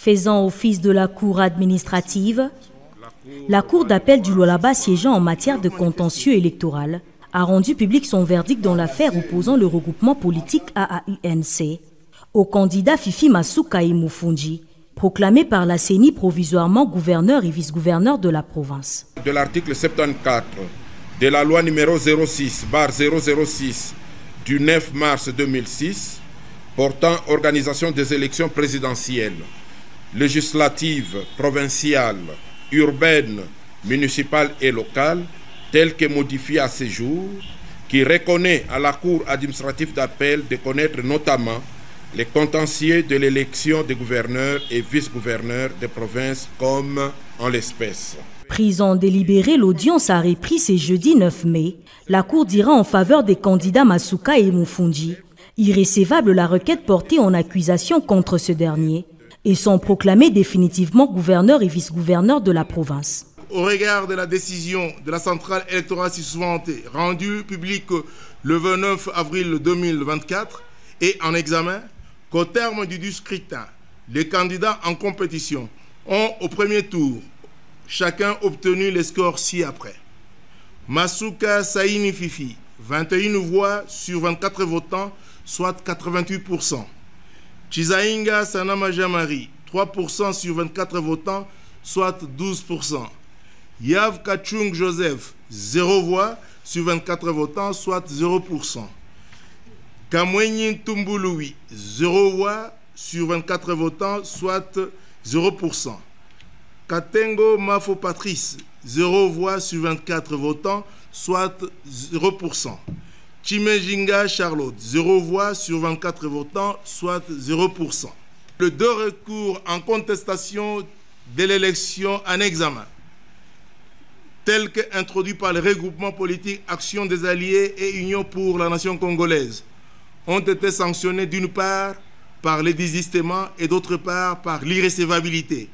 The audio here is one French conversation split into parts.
Faisant office de la cour administrative, la cour d'appel du Lualaba siégeant en matière de contentieux électoral a rendu public son verdict dans l'affaire opposant le regroupement politique AAUNC au candidat Fifi Masuka Mufunji, proclamé par la CENI provisoirement gouverneur et vice-gouverneur de la province. De l'article 74 de la loi numéro 06/006 du 9 mars 2006 portant organisation des élections présidentielles, législatives, provinciales, urbaines, municipales et locales, telles que modifiées à ce jour, qui reconnaît à la Cour administrative d'appel de connaître notamment les contentieux de l'élection des gouverneurs et vice-gouverneurs des provinces comme en l'espèce. Prise en délibéré, l'audience a repris ce jeudi 9 mai. La Cour dira en faveur des candidats Masuka et Mufunji, irrécevable la requête portée en accusation contre ce dernier, et sont proclamés définitivement gouverneurs et vice-gouverneurs de la province. Au regard de la décision de la centrale électorale susventée, rendue publique le 29 avril 2024, et en examen, qu'au terme du scrutin, les candidats en compétition ont au premier tour chacun obtenu les scores ci-après. Masuka Saini Fifi, 21 voix sur 24 votants, soit 88%. Chizainga Sanama Jamari, 3% sur 24 votants, soit 12%. Yav Kachung Joseph, 0 voix sur 24 votants, soit 0%. Kamwenyin Tumbuluwi, 0 voix sur 24 votants, soit 0%. Katengo Mafo Patrice, 0 voix sur 24 votants, soit 0%. Chimejinga Charlotte, 0 voix sur 24 votants, soit 0%. Le deux recours en contestation de l'élection en examen, tel qu'introduit par le regroupement politique Action des Alliés et Union pour la Nation congolaise, ont été sanctionnés d'une part par le désistement et d'autre part par l'irrécevabilité,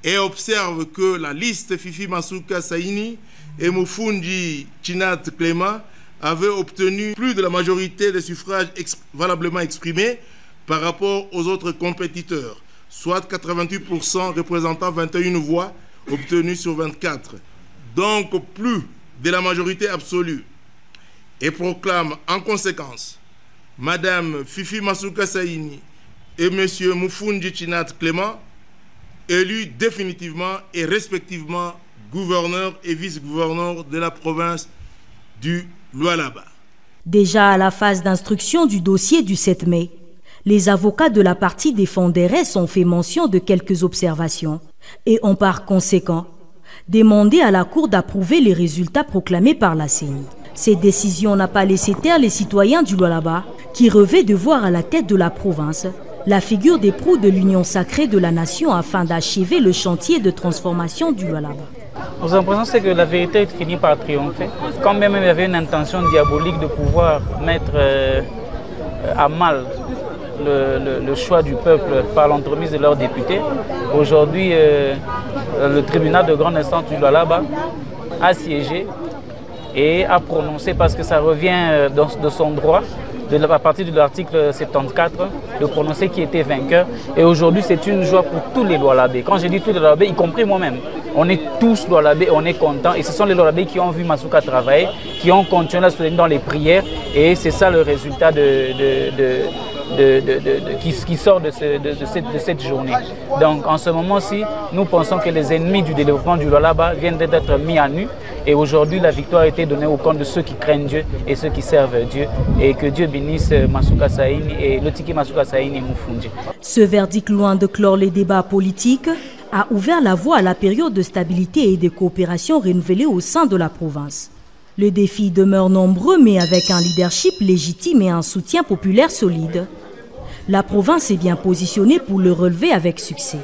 et observe que la liste Fifi Masuka Saini et Mufunji Chinat Clément avait obtenu plus de la majorité des suffrages valablement exprimés par rapport aux autres compétiteurs, soit 88% représentant 21 voix obtenues sur 24, donc plus de la majorité absolue, et proclame en conséquence Madame Fifi Masuka Saini et Monsieur Mufunji Chinat Clément élus définitivement et respectivement gouverneurs et vice-gouverneurs de la province du Lualaba. Déjà à la phase d'instruction du dossier du 7 mai, les avocats de la partie défenderesse ont fait mention de quelques observations et ont par conséquent demandé à la Cour d'approuver les résultats proclamés par la CENI. Cette décision n'a pas laissé taire les citoyens du Lualaba qui rêvaient de voir à la tête de la province la figure des proue de l'union sacrée de la nation afin d'achever le chantier de transformation du Lualaba. Nos impressions, c'est que la vérité finit par triompher. Quand même il y avait une intention diabolique de pouvoir mettre à mal le choix du peuple par l'entremise de leurs députés, aujourd'hui, le tribunal de grande instance du Lualaba a siégé et a prononcé, parce que ça revient de son droit, à partir de l'article 74, de prononcer qui était vainqueur. Et aujourd'hui, c'est une joie pour tous les Lualabais. Quand je dis tous les Lualabais, y compris moi-même, on est tous Lualabais, on est contents. Et ce sont les Lualabais qui ont vu Masuka travailler, qui ont continué à soutenir dans les prières. Et c'est ça le résultat qui sort de cette journée. Donc en ce moment-ci, nous pensons que les ennemis du développement du Lualaba viennent d'être mis à nu. Et aujourd'hui, la victoire a été donnée au compte de ceux qui craignent Dieu et ceux qui servent Dieu. Et que Dieu bénisse Masuka Saini et Lotiki Masuka Saini et Mufunji. Ce verdict, loin de clore les débats politiques, a ouvert la voie à la période de stabilité et de coopération renouvelée au sein de la province. Le défi demeure nombreux, mais avec un leadership légitime et un soutien populaire solide, la province est bien positionnée pour le relever avec succès.